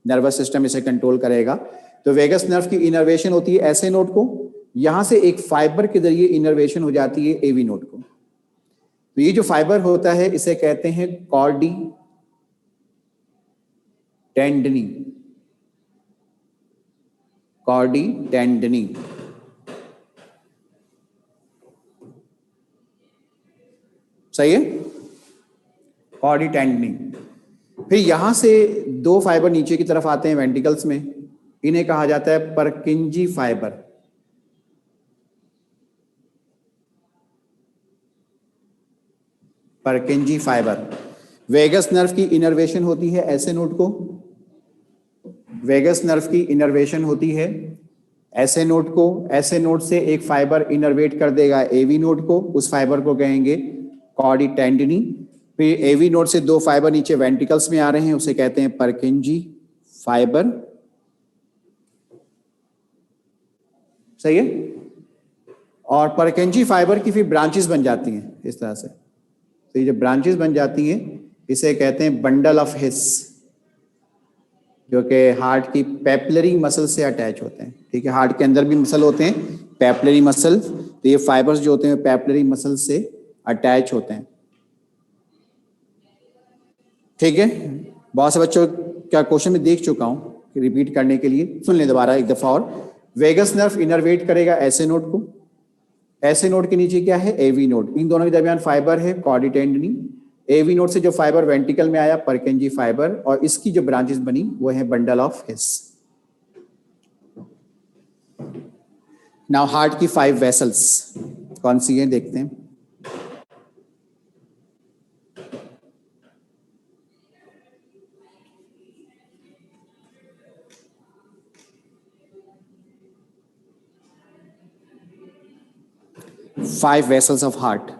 नर्वस सिस्टम इसे कंट्रोल करेगा। तो वेगस नर्व की इनर्वेशन होती है ऐसे नोड को, यहां से एक फाइबर के जरिए इनर्वेशन हो जाती है AV नोड को। तो ये जो फाइबर होता है इसे कहते हैं कॉर्डी टेंडनी, कॉर्डी टेंडनी। सही है, कॉर्डी टेंडनी। फिर यहां से 2 फाइबर नीचे की तरफ आते हैं वेंट्रिकल्स में, इन्हें कहा जाता है Purkinje fibre. Purkinje fibre. Vagus nerve की इनर्वेशन होती है ऐसे नोड को, वेगस नर्व की इनर्वेशन होती है ऐसे नोड को, ऐसे नोड से एक फाइबर इनर्वेट कर देगा AV नोड को, उस फाइबर को कहेंगे कॉर्डी टेंडनी। फिर AV नोड से 2 फाइबर नीचे वेंट्रिकल्स में आ रहे हैं, उसे कहते हैं परकिंजी फाइबर। सही है। और परकिंजी फाइबर की फिर ब्रांचेस बन जाती हैं इस तरह से, तो ये जो ब्रांचेस बन जाती हैं इसे कहते हैं बंडल ऑफ हिस, जो कि हार्ट की पेपलरी मसल से अटैच होते हैं। ठीक है, हार्ट के अंदर भी मसल होते हैं पेपलरी मसल, तो ये फाइबर्स जो होते हैं पेपलरी मसल से अटैच होते हैं। ठीक है, बहुत से बच्चों का क्वेश्चन में देख चुका हूं, रिपीट करने के लिए सुन ले दोबारा एक दफा और। वेगस नर्व इनर्वेट करेगा ऐसे नोड को, ऐसे नोड के नीचे क्या है AV नोड, इन दोनों के दरमियान फाइबर है कॉर्डी टेंडनी। AV नोड से जो फाइबर वेंट्रिकल में आया परकिंजी फाइबर, और इसकी जो ब्रांचेस बनी वो है bundle of his. Now heart की 5 वेसल्स कौन सी है देखते हैं। Five vessels of heart,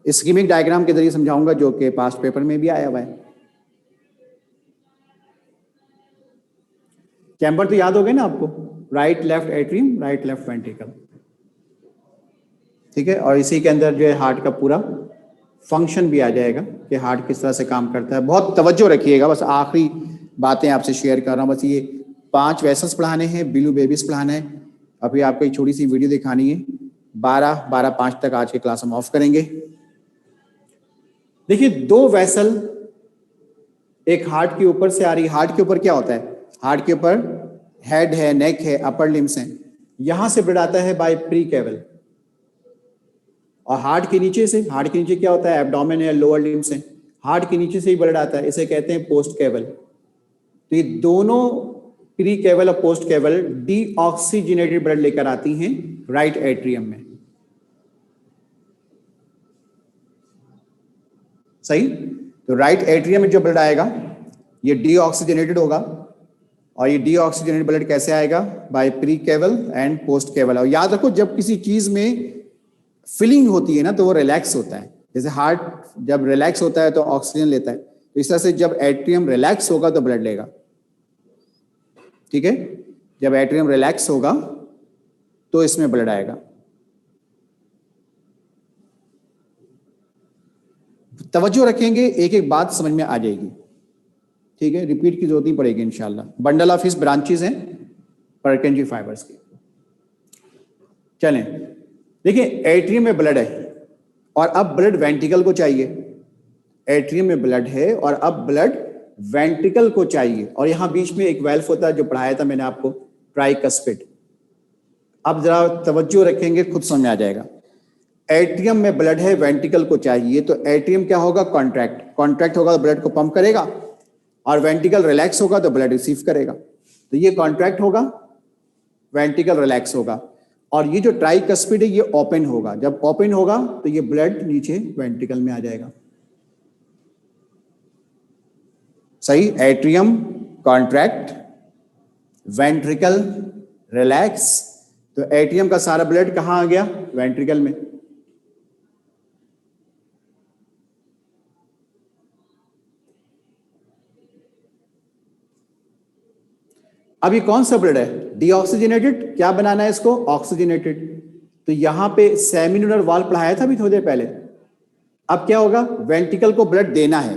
ischemic diagram के जरिए समझाऊंगा, जो कि पास्ट पेपर में भी आया हुआ है। चैम्बर तो याद हो गए ना आपको, right left atrium, right left ventricle. ठीक है, और इसी के अंदर जो है हार्ट का पूरा फंक्शन भी आ जाएगा कि हार्ट किस तरह से काम करता है। बहुत तवज्जो रखिएगा, बस आखिरी बातें आपसे शेयर कर रहा हूँ। बस ये 5 वेसल्स पढ़ाने हैं, बिलू बेबीज पढ़ाना है। अभी आपको एक छोटी सी वीडियो दिखानी है। 12:05 तक आज की क्लास हम ऑफ करेंगे। देखिए 2 वेसल एक हार्ट के ऊपर से आ रही है। हार्ट के ऊपर क्या होता है? हार्ट के ऊपर हेड है, नेक है, अपर लिम्स हैं। यहां से ब्लड आता है बाय प्री कैवल। और हार्ट के नीचे से, हार्ट के नीचे क्या होता है? एब्डोमेन है, लोअर लिम्स हैं। हार्ट के नीचे से ही ब्लड आता है, इसे कहते हैं पोस्ट कैवल। तो ये दोनों प्री कैवल और पोस्ट कैवल डीऑक्सीजनेटेड ब्लड लेकर आती हैं राइट एट्रियम में। सही? तो राइट एट्रियम में जो ब्लड आएगा ये डीऑक्सीजनेटेड होगा। और ये डीऑक्सीजनेटेड ब्लड कैसे आएगा? By pre caval and post caval. और याद रखो, जब किसी चीज में फिलिंग होती है ना तो वो रिलैक्स होता है। जैसे हार्ट जब रिलैक्स होता है तो ऑक्सीजन लेता है, तो इस तरह से जब एट्रियम रिलैक्स होगा तो ब्लड लेगा। ठीक है? जब एट्रियम रिलैक्स होगा तो इसमें ब्लड आएगा। तवज्जो रखेंगे, एक एक बात समझ में आ जाएगी। ठीक है? रिपीट की जरूरत नहीं पड़ेगी इंशाल्लाह। बंडल ऑफ हिस ब्रांचेस हैं परकिंजी फाइबर्स की। चलें, देखिए एट्रियम में ब्लड है और अब ब्लड वेंट्रिकल को चाहिए। एट्रियम में ब्लड है और अब ब्लड वेंट्रिकल को चाहिए। और यहां बीच में एक वेल्व होता है जो पढ़ाया था मैंने आपको, ट्राइकस्पिड। अब जरा तवज्जो रखेंगे, खुद समझ में आ जाएगा। एट्रियम में ब्लड है, वेंट्रिकल को चाहिए, तो एट्रियम क्या होगा? कॉन्ट्रैक्ट। कॉन्ट्रैक्ट होगा तो ब्लड को पंप करेगा, और वेंट्रिकल रिलैक्स होगा तो ब्लड रिसीव करेगा। तो ये कॉन्ट्रैक्ट होगा, वेंट्रिकल रिलैक्स होगा। और ये जो ट्राइकस्पिड है ये ओपन होगा। जब ओपन होगा तो ये ब्लड नीचे वेंट्रिकल में आ जाएगा। सही? Atrium contract, ventricle relax. तो एट्रियम का सारा ब्लड कहां आ गया? वेंट्रिकल में। अब ये कौन सा ब्लड है? डीऑक्सीजनेटेड। क्या बनाना है इसको? ऑक्सीजनेटेड। तो यहां पे सेमिनुलर वाल्व पढ़ाया था अभी थोड़ी देर पहले। अब क्या होगा? वेंट्रिकल को ब्लड देना है,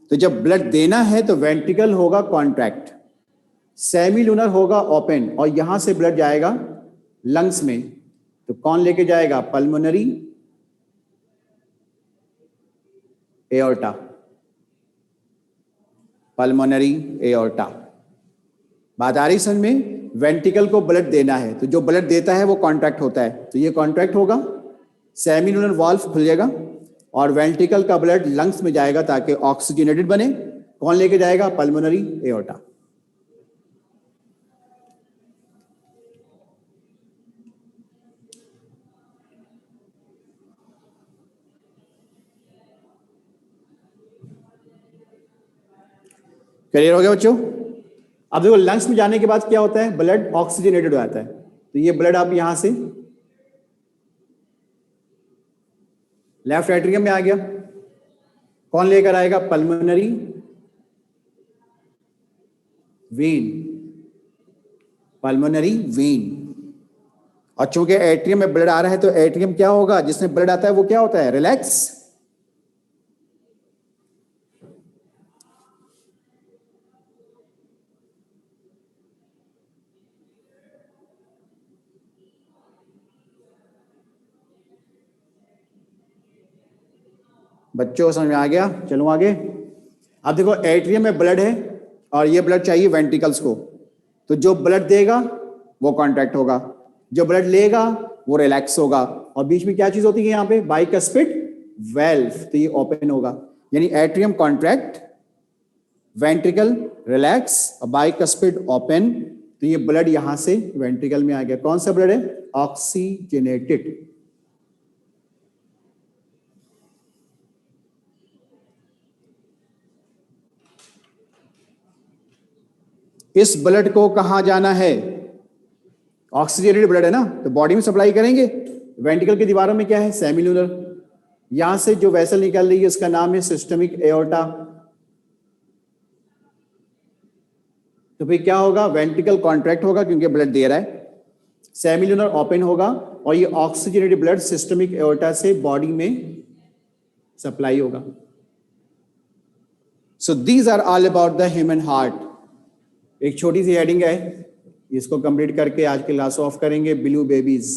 तो जब ब्लड देना है तो वेंट्रिकल होगा कॉन्ट्रैक्ट, सेमिलुनर होगा ओपन, और यहां से ब्लड जाएगा लंग्स में। तो कौन लेके जाएगा? Pulmonary aorta. Pulmonary aorta. बात आ रही समझ में? वेंट्रिकल को ब्लड देना है, तो जो ब्लड देता है वो कॉन्ट्रैक्ट होता है, तो ये कॉन्ट्रैक्ट होगा, सेमिलुनर वाल्व खुल जाएगा और वेंट्रिकल का ब्लड लंग्स में जाएगा ताकि ऑक्सीजनेटेड बने। कौन लेके जाएगा? Pulmonary aorta. क्लियर हो गया बच्चों? अब देखो, लंग्स में जाने के बाद क्या होता है? ब्लड ऑक्सीजनेटेड हो जाता है। तो ये ब्लड अब यहां से लेफ्ट एट्रियम में आ गया। कौन लेकर आएगा? Pulmonary vein. Pulmonary vein. और चूंकि एट्रियम में ब्लड आ रहा है तो एट्रियम क्या होगा? जिसमें ब्लड आता है वो क्या होता है? रिलैक्स। बच्चों समझ में आ गया? चलो आगे। अब देखो, एट्रियम में ब्लड है और ये ब्लड चाहिए वेंट्रिकल्स को, तो जो ब्लड देगा वो कॉन्ट्रैक्ट होगा, जो ब्लड लेगा वो रिलैक्स होगा। और बीच में क्या चीज होती है यहां पे? Bicuspid valve. तो ये ओपन होगा, यानी एट्रियम कॉन्ट्रैक्ट, वेंट्रिकल रिलैक्स और बाइकस्पिड ओपन। तो ये ब्लड यहां से वेंट्रिकल में आ गया। कौन सा ब्लड है? ऑक्सीजनेटेड। इस ब्लड को कहां जाना है? ऑक्सीजनेटेड ब्लड है ना, तो बॉडी में सप्लाई करेंगे। वेंट्रिकल की दीवारों में क्या है? सेमिलुनर। यहां से जो वेसल निकल रही है उसका नाम है सिस्टमिक एओर्टा। तो फिर क्या होगा? वेंट्रिकल कॉन्ट्रैक्ट होगा क्योंकि ब्लड दे रहा है, सेमिलुनर ओपन होगा और ये ऑक्सीजनेटेड ब्लड सिस्टमिक एओर्टा से बॉडी में सप्लाई होगा। So these are all about the human heart. एक छोटी सी हेडिंग है, इसको कंप्लीट करके आज की क्लास ऑफ करेंगे। ब्लू बेबीज,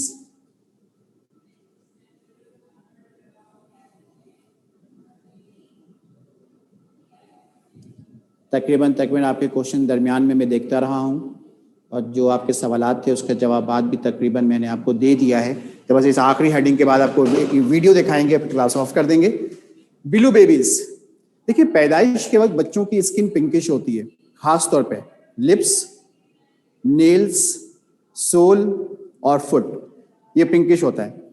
तकरीबन आपके क्वेश्चन दरमियान में मैं देखता रहा हूं, और जो आपके सवालात थे उसके जवाबात भी तकरीबन मैंने आपको दे दिया है। तो बस इस आखिरी हेडिंग के बाद आपको वीडियो दिखाएंगे, क्लास ऑफ कर देंगे। ब्लू बेबीज, देखिए पैदाइश के वक्त बच्चों की स्किन पिंकिश होती है, खास तौर पे लिप्स, नेल्स, सोल और फुट, ये पिंकिश होता है।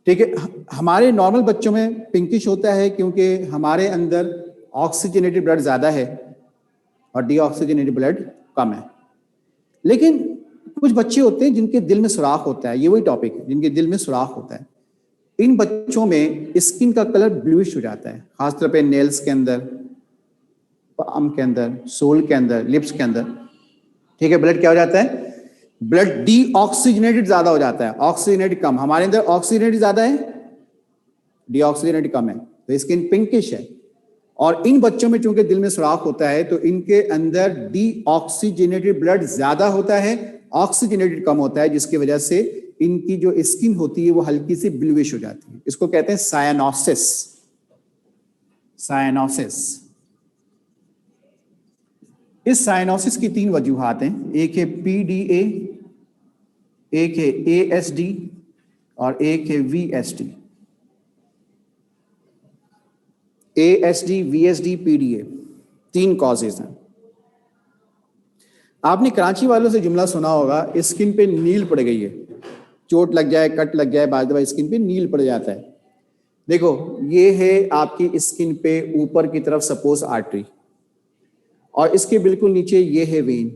ठीक है, हमारे नॉर्मल बच्चों में पिंकिश होता है क्योंकि हमारे अंदर ऑक्सीजनेटेड ब्लड ज्यादा है और डीऑक्सीजनेटेड ब्लड कम है। लेकिन कुछ बच्चे होते हैं जिनके दिल में सुराख होता है, ये वही टॉपिक है, जिनके दिल में सुराख होता है। इन बच्चों में स्किन का कलर ब्लूइश हो जाता है, खासतौर पे नेल्स के अंदर, पाम के अंदर, सोल के अंदर, लिप्स के अंदर। ठीक है, ब्लड क्या हो जाता है, ब्लड डीऑक्सीजनेटेड ज्यादा हो जाता है, ऑक्सीजनेटेड कम। हमारे अंदर ऑक्सीजनेटेड ज्यादा है, डीऑक्सीजनेटेड कम है, तो स्किन पिंकिश है। और इन बच्चों में चूंकि दिल में सुराख होता है तो इनके अंदर डीऑक्सीजनेटेड ब्लड ज्यादा होता है, ऑक्सीजनेटेड कम होता है, जिसकी वजह से इनकी जो स्किन होती है वो हल्की सी ब्लूइश हो जाती है। इसको कहते हैं सायानोसिस। सायानोसिस, इस सायानोसिस की 3 वजूहात हैं, एक है पीडीए, एक है एएसडी और एक है VSD. ASD, VSD, PDA, 3 causes हैं। आपने कराची वालों से जुमला सुना होगा, स्किन पे नील पड़ गई है, चोट लग जाए, कट लग जाए, बाद में स्किन पे नील पड़ जाता है। देखो, ये है आपकी स्किन पे ऊपर की तरफ सपोज आर्टरी, और इसके बिल्कुल नीचे ये है वेन।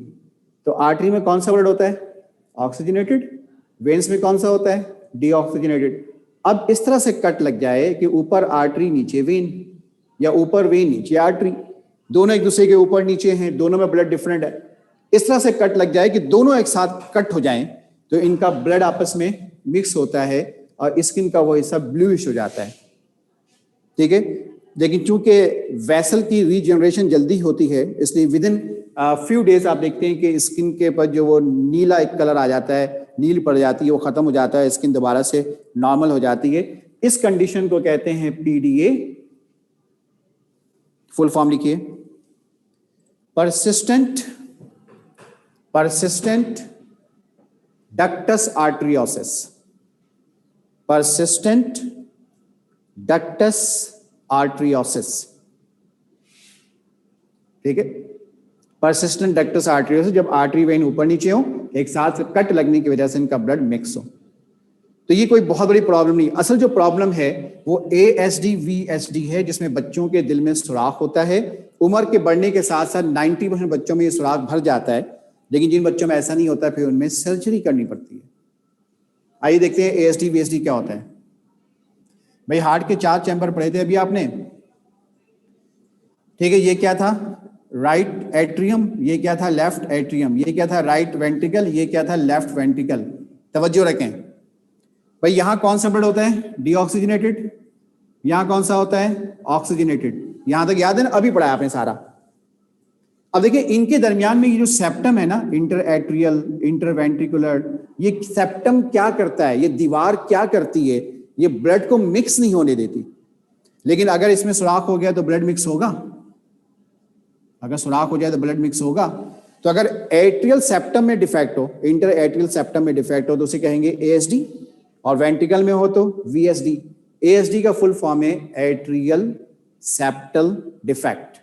तो आर्टरी में कौन सा ब्लड होता है, ऑक्सीजनेटेड। वेन्स में कौन सा होता है, डीऑक्सीजनेटेड। अब इस तरह से कट लग जाए कि ऊपर आर्टरी नीचे वेन, या ऊपर वेन नीचे आर्टरी, दोनों एक दूसरे के ऊपर नीचे हैं, दोनों में ब्लड डिफरेंट है। इस तरह से कट लग जाए कि दोनों एक साथ कट हो जाएं, तो इनका ब्लड आपस में मिक्स होता है और स्किन का वो हिस्सा ब्लूइश हो जाता है। ठीक है, लेकिन चूंकि वेसल की रीजनरेशन जल्दी होती है, इसलिए विद इन फ्यू डेज आप देखते हैं कि स्किन के पर जो वो नीला एक कलर आ जाता है, नील पड़ जाती है, वो खत्म हो जाता है, स्किन दोबारा से नॉर्मल हो जाती है। इस कंडीशन को कहते हैं पीडीए। फुल फॉर्म लिखिए, persistent ductus arteriosus। persistent ductus arteriosus, ठीक है। persistent ductus arteriosus, जब आर्टरी वेन ऊपर नीचे हो, एक साथ कट लगने की वजह से इनका ब्लड मिक्स हो, तो ये कोई बहुत बड़ी प्रॉब्लम नहीं। असल जो प्रॉब्लम है वो एएसडी वीएसडी है, जिसमें बच्चों के दिल में सुराख होता है। उम्र के बढ़ने के साथ साथ 90% बच्चों में ये सुराख भर जाता है, लेकिन जिन बच्चों में ऐसा नहीं होता फिर उनमें सर्जरी करनी पड़ती है। आइए देखते हैं एएसडी वीएसडी क्या होता है। भाई हार्ट के 4 चैम्बर पढ़े थे अभी आपने, ठीक है। ये क्या था, राइट एट्रियम, ये क्या था, लेफ्ट एट्रियम, ये क्या था, राइट वेंट्रिकल, ये क्या था, लेफ्ट वेंट्रिकल। तवज्जो रखें भाई, यहां कौन सा ब्लड होता है, डीऑक्सीजनेटेड। यहां कौन सा होता है, ऑक्सीजनेटेड। यहां तक याद है ना, अभी पढ़ाया आपने सारा। अब देखिए इनके दरमियान में ये जो सेप्टम है ना, इंटर एट्रियल, इंटरवेंट्रिकुलर, ये सेप्टम क्या करता है, ये दीवार क्या करती है, ये ब्लड को मिक्स नहीं होने देती। लेकिन अगर इसमें सुराख हो गया तो ब्लड मिक्स होगा, अगर सुराख हो जाए तो ब्लड मिक्स होगा। तो अगर एट्रियल सेप्टम में डिफेक्ट हो, इंटर एट्रियल सेप्टम में डिफेक्ट हो, तो उसे कहेंगे एएसडी, और वेंट्रिकल में हो तो वीएसडी। एएसडी का फुल फॉर्म है एट्रियल सेप्टल डिफेक्ट,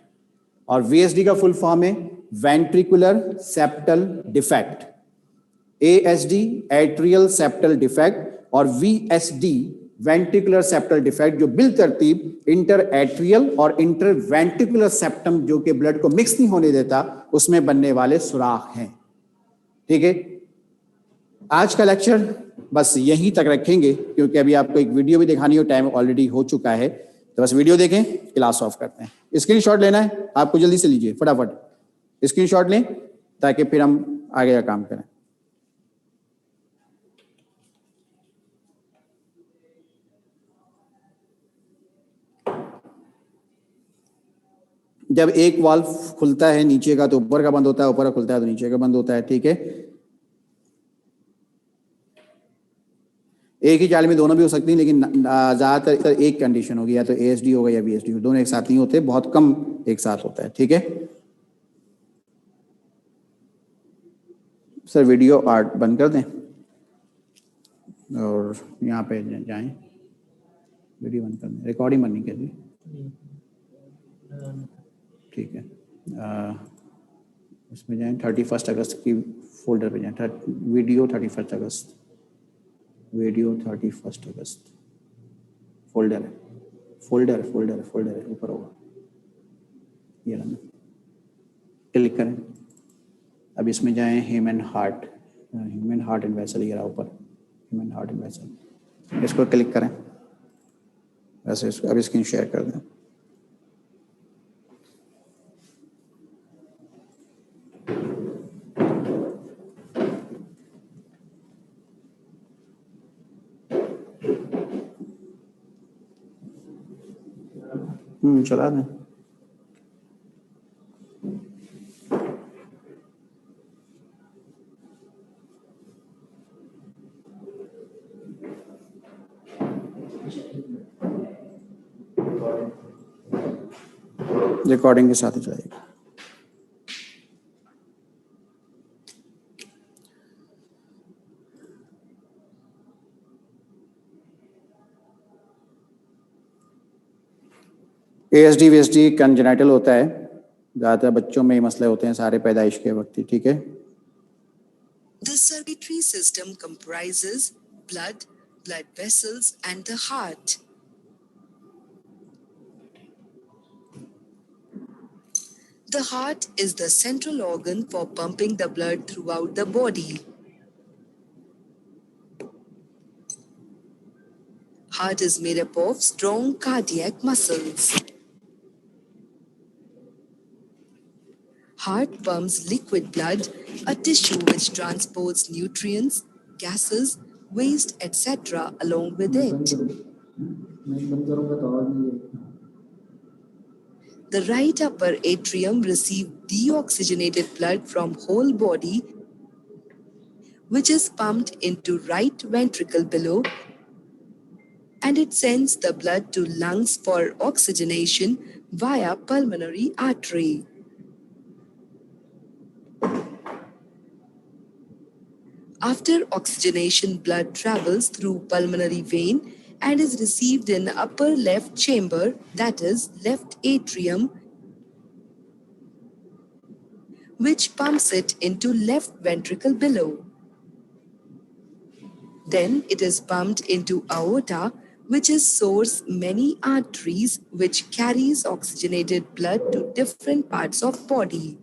और वीएसडी का फुल फॉर्म है ventricular septal defect. ASD atrial septal defect, और वीएसडी वेंट्रिकुलर सेप्टल डिफेक्ट, जो बिल तरतीब इंटर एट्रियल और इंटर वेंट्रिकुलर सेप्टम, जो कि ब्लड को मिक्स नहीं होने देता, उसमें बनने वाले सुराख हैं। ठीक है, आज का लेक्चर बस यहीं तक रखेंगे, क्योंकि अभी आपको एक वीडियो भी दिखानी हो, टाइम ऑलरेडी हो चुका है। तो बस वीडियो देखें, क्लास ऑफ करते हैं। स्क्रीनशॉट लेना है आपको, जल्दी से लीजिए, फटाफट स्क्रीनशॉट लें ताकि फिर हम आगे का काम करें। जब एक वाल्व खुलता है नीचे का तो ऊपर का बंद होता है, ऊपर का खुलता है तो नीचे का बंद होता है, ठीक है। एक ही जाली में दोनों भी हो सकती हैं, लेकिन ज्यादातर एक कंडीशन होगी, या तो ASD होगा या VSD होगा, दोनों एक साथ नहीं होते, बहुत कम एक साथ होता है, ठीक है। सर वीडियो आर्ट बंद कर दें और यहाँ पे जाएं, वीडियो बंद कर दें, रिकॉर्डिंग बंद नहीं कर दी, ठीक है। उसमें जाएं 31 अगस्त की फोल्डर पे जाएं, वीडियो 31 अगस्त, वीडियो 31 अगस्त फोल्डर है, फोल्डर फोल्डर फोल्डर है, ऊपर होगा, ये रहा, क्लिक करें। अब इसमें जाएं human heart, human heart and vessel, ये रहा ऊपर, ह्यूमन हार्ट एंड वेसल, इसको क्लिक करें। वैसे इसको अब स्क्रीन शेयर कर दें। चला दें। रिकॉर्डिंग के साथ ही चलेगा। ASD VSD कंजेनिटल होता है, ज़्यादातर बच्चों में ये मसले होते हैं सारे पैदाइश के वक्त ही, ठीक है। The circulatory system comprises blood, blood vessels, and the heart. The heart is the central organ for pumping the blood throughout the body. Heart is made up of strong cardiac muscles. Heart pumps liquid blood, a tissue which transports nutrients, gases, waste, etc. along with it. The right upper atrium receives deoxygenated blood from whole body, which is pumped into right ventricle below, and it sends the blood to lungs for oxygenation via pulmonary artery. After oxygenation, blood travels through pulmonary vein and is received in upper left chamber, that is left atrium, which pumps it into left ventricle below. Then it is pumped into aorta, which is source many arteries which carries oxygenated blood to different parts of body.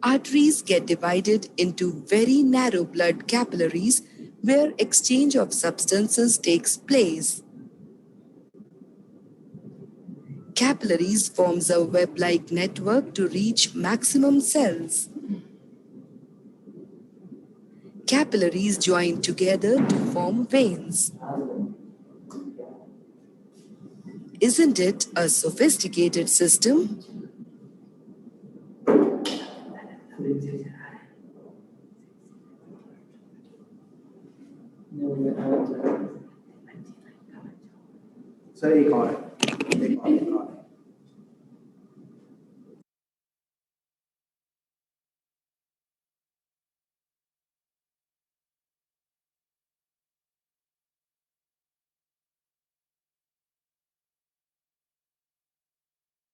Arteries get divided into very narrow blood capillaries where exchange of substances takes place. Capillaries forms a web-like network to reach maximum cells. Capillaries join together to form veins. Isn't it a sophisticated system? Sir एक और